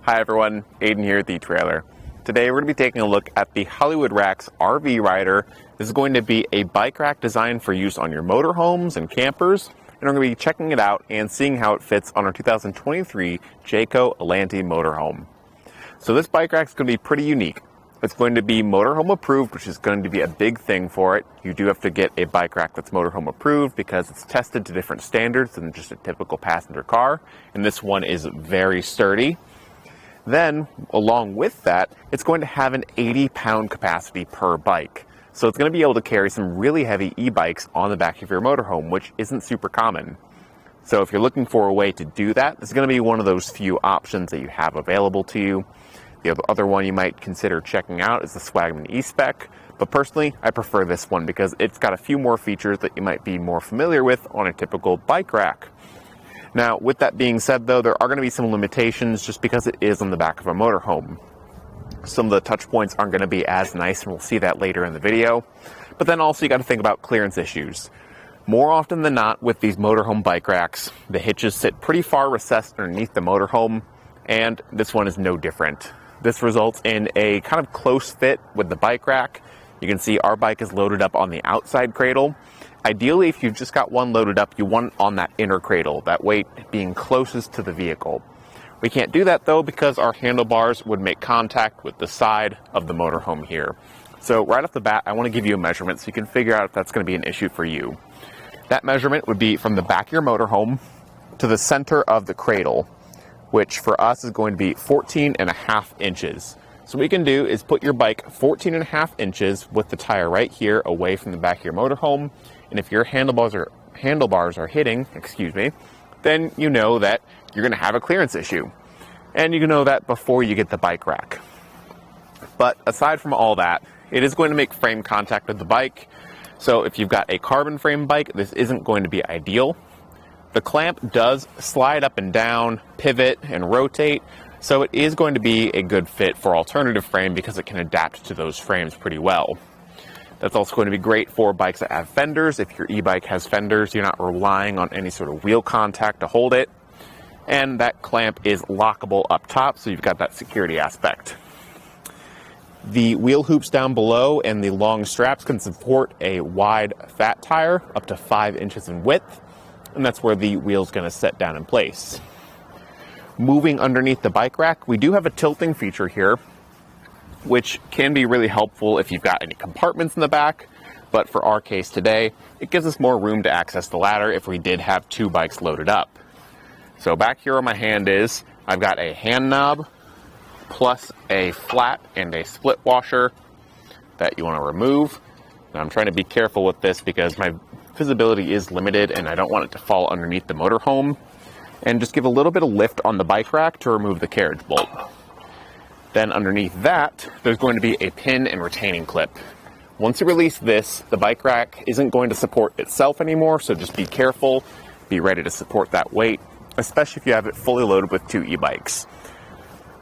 Hi everyone, Aidan here at the Trailer. Today we're going to be taking a look at the Hollywood Racks RV Rider. This is going to be a bike rack designed for use on your motorhomes and campers, and we're going to be checking it out and seeing how it fits on our 2023 Jayco Alante Motorhome. So this bike rack is going to be pretty unique. It's going to be motorhome approved, which is going to be a big thing for it. You do have to get a bike rack that's motorhome approved because it's tested to different standards than just a typical passenger car, and this one is very sturdy. Then, along with that, it's going to have an 80-pound capacity per bike. So it's going to be able to carry some really heavy e-bikes on the back of your motorhome, which isn't super common. So if you're looking for a way to do that, this is going to be one of those few options that you have available to you. The other one you might consider checking out is the Swagman E-Spec, but personally, I prefer this one because it's got a few more features that you might be more familiar with on a typical bike rack. Now, with that being said, though, there are going to be some limitations just because it is on the back of a motorhome. Some of the touch points aren't going to be as nice, and we'll see that later in the video. But then also you got to think about clearance issues. More often than not, with these motorhome bike racks, the hitches sit pretty far recessed underneath the motorhome, and this one is no different. This results in a kind of close fit with the bike rack. You can see our bike is loaded up on the outside cradle. Ideally, if you've just got one loaded up, you want it on that inner cradle, that weight being closest to the vehicle. We can't do that though because our handlebars would make contact with the side of the motorhome here. So right off the bat, I want to give you a measurement so you can figure out if that's going to be an issue for you. That measurement would be from the back of your motorhome to the center of the cradle, which for us is going to be 14.5 inches. So what you can do is put your bike 14.5 inches with the tire right here away from the back of your motorhome. And if your handlebars are hitting, then you know that you're going to have a clearance issue. And you can know that before you get the bike rack. But aside from all that, it is going to make frame contact with the bike. So if you've got a carbon frame bike, this isn't going to be ideal. The clamp does slide up and down, pivot, and rotate. So it is going to be a good fit for alternative frame because it can adapt to those frames pretty well. That's also going to be great for bikes that have fenders. If your e-bike has fenders, you're not relying on any sort of wheel contact to hold it. And that clamp is lockable up top, so you've got that security aspect. The wheel hoops down below and the long straps can support a wide fat tire up to 5 inches in width, and that's where the wheel's going to set down in place. Moving underneath the bike rack, we do have a tilting feature here, which can be really helpful if you've got any compartments in the back, but for our case today, it gives us more room to access the ladder if we did have two bikes loaded up. So back here where my hand is, I've got a hand knob, plus a flat and a split washer that you want to remove. Now I'm trying to be careful with this because my visibility is limited and I don't want it to fall underneath the motorhome. And just give a little bit of lift on the bike rack to remove the carriage bolt. Then underneath that, there's going to be a pin and retaining clip. Once you release this, the bike rack isn't going to support itself anymore, so just be careful, be ready to support that weight, especially if you have it fully loaded with two e-bikes.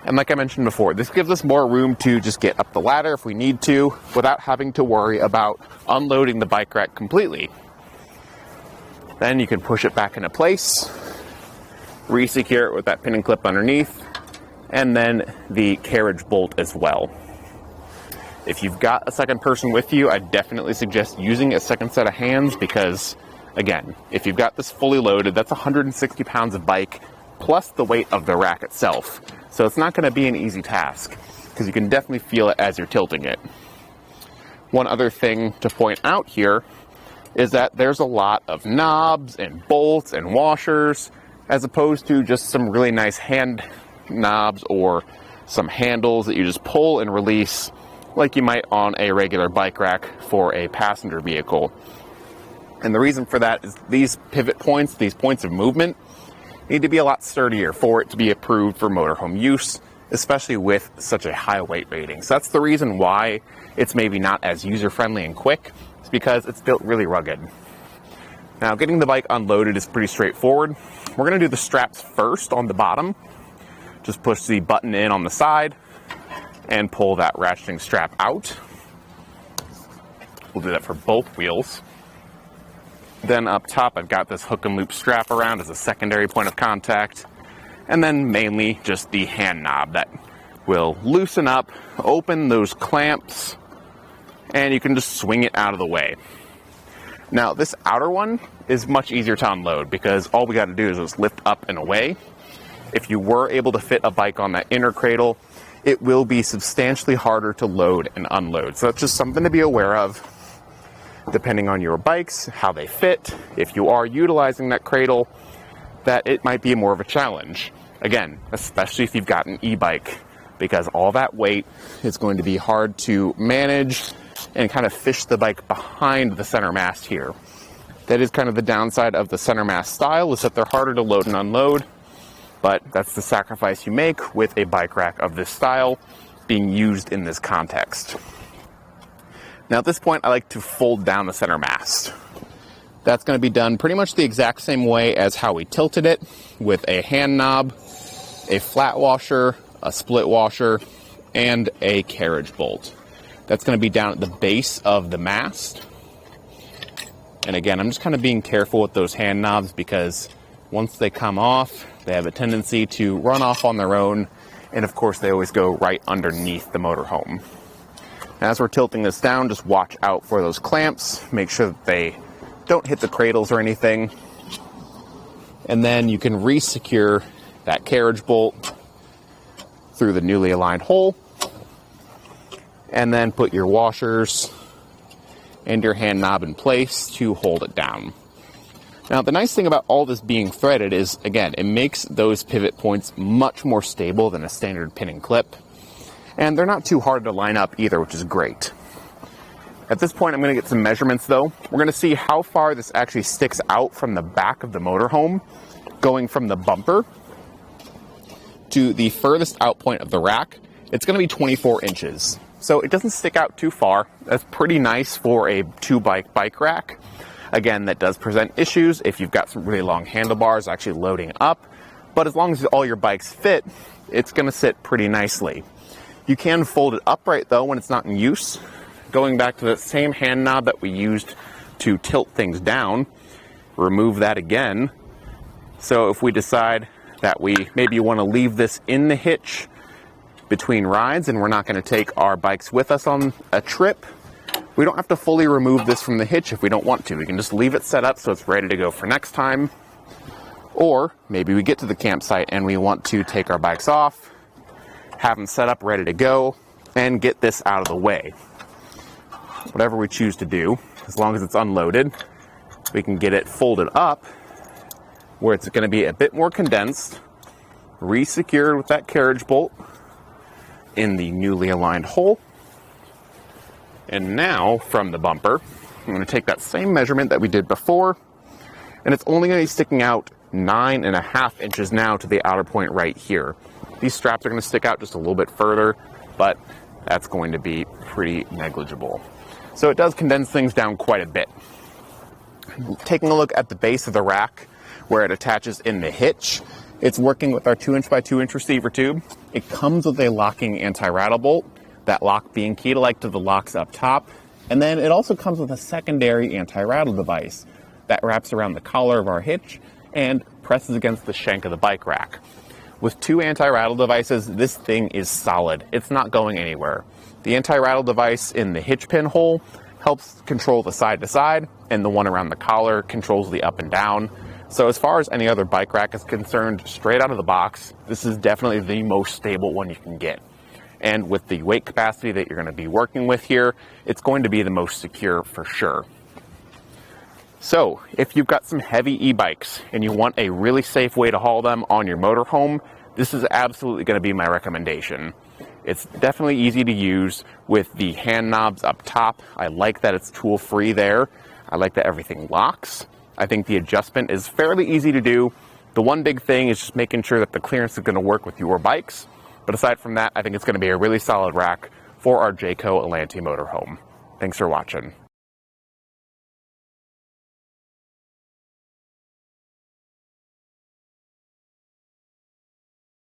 And like I mentioned before, this gives us more room to just get up the ladder if we need to, without having to worry about unloading the bike rack completely. Then you can push it back into place, re-secure it with that pin and clip underneath, and then the carriage bolt as well. If you've got a second person with you, I definitely suggest using a second set of hands because, again, if you've got this fully loaded, that's 160 pounds of bike plus the weight of the rack itself. So it's not going to be an easy task because you can definitely feel it as you're tilting it. One other thing to point out here is that there's a lot of knobs and bolts and washers as opposed to just some really nice hand knobs or some handles that you just pull and release like you might on a regular bike rack for a passenger vehicle. And the reason for that is these pivot points, these points of movement, need to be a lot sturdier for it to be approved for motorhome use, especially with such a high weight rating. So that's the reason why it's maybe not as user-friendly and quick. It's because it's built really rugged. Now, getting the bike unloaded is pretty straightforward. We're going to do the straps first on the bottom. Just push the button in on the side and pull that ratcheting strap out. We'll do that for both wheels. Then up top, I've got this hook and loop strap around as a secondary point of contact. and then mainly just the hand knob that will loosen up, open those clamps, and you can just swing it out of the way. Now this outer one is much easier to unload because all we got to do is just lift up and away. If you were able to fit a bike on that inner cradle, it will be substantially harder to load and unload. So that's just something to be aware of, depending on your bikes, how they fit. If you are utilizing that cradle, that it might be more of a challenge. Again, especially if you've got an e-bike, because all that weight is going to be hard to manage and kind of fish the bike behind the center mast here. That is kind of the downside of the center mast style, is that they're harder to load and unload, but that's the sacrifice you make with a bike rack of this style being used in this context. Now at this point, I like to fold down the center mast. That's going to be done pretty much the exact same way as how we tilted it, with a hand knob, a flat washer, a split washer, and a carriage bolt. That's going to be down at the base of the mast. And again, I'm just kind of being careful with those hand knobs because once they come off, they have a tendency to run off on their own. And of course, they always go right underneath the motorhome. As we're tilting this down, just watch out for those clamps. Make sure that they don't hit the cradles or anything. And then you can re-secure that carriage bolt through the newly aligned hole. And then put your washers and your hand knob in place to hold it down. Now, the nice thing about all this being threaded is, again, it makes those pivot points much more stable than a standard pin and clip. And they're not too hard to line up either, which is great. At this point, I'm going to get some measurements though. We're going to see how far this actually sticks out from the back of the motorhome, going from the bumper to the furthest out point of the rack. It's going to be 24 inches. So it doesn't stick out too far. That's pretty nice for a bike rack. Again, that does present issues if you've got some really long handlebars actually loading up. But as long as all your bikes fit, it's going to sit pretty nicely. You can fold it upright though when it's not in use. Going back to the same hand knob that we used to tilt things down, remove that again. So if we decide that we maybe want to leave this in the hitch between rides and we're not going to take our bikes with us on a trip, we don't have to fully remove this from the hitch if we don't want to. We can just leave it set up so it's ready to go for next time. Or maybe we get to the campsite and we want to take our bikes off, have them set up ready to go, and get this out of the way. Whatever we choose to do, as long as it's unloaded, we can get it folded up where it's going to be a bit more condensed, re-secured with that carriage bolt in the newly aligned hole. And now from the bumper, I'm going to take that same measurement that we did before, and it's only going to be sticking out 9.5 inches now to the outer point right here. These straps are going to stick out just a little bit further, but that's going to be pretty negligible. So it does condense things down quite a bit. Taking a look at the base of the rack where it attaches in the hitch, it's working with our 2" by 2" receiver tube. It comes with a locking anti-rattle bolt, that lock being key to the locks up top. And then it also comes with a secondary anti-rattle device that wraps around the collar of our hitch and presses against the shank of the bike rack. With 2 anti-rattle devices, this thing is solid. It's not going anywhere. The anti-rattle device in the hitch pin hole helps control the side to side, and the one around the collar controls the up and down. So as far as any other bike rack is concerned, straight out of the box, this is definitely the most stable one you can get. And with the weight capacity that you're going to be working with here, it's going to be the most secure for sure. So if you've got some heavy e-bikes and you want a really safe way to haul them on your motorhome, this is absolutely going to be my recommendation. It's definitely easy to use with the hand knobs up top. I like that it's tool free there. I like that everything locks. I think the adjustment is fairly easy to do. The one big thing is just making sure that the clearance is going to work with your bikes. But aside from that, I think it's going to be a really solid rack for our Jayco Alante Motorhome. Thanks for watching.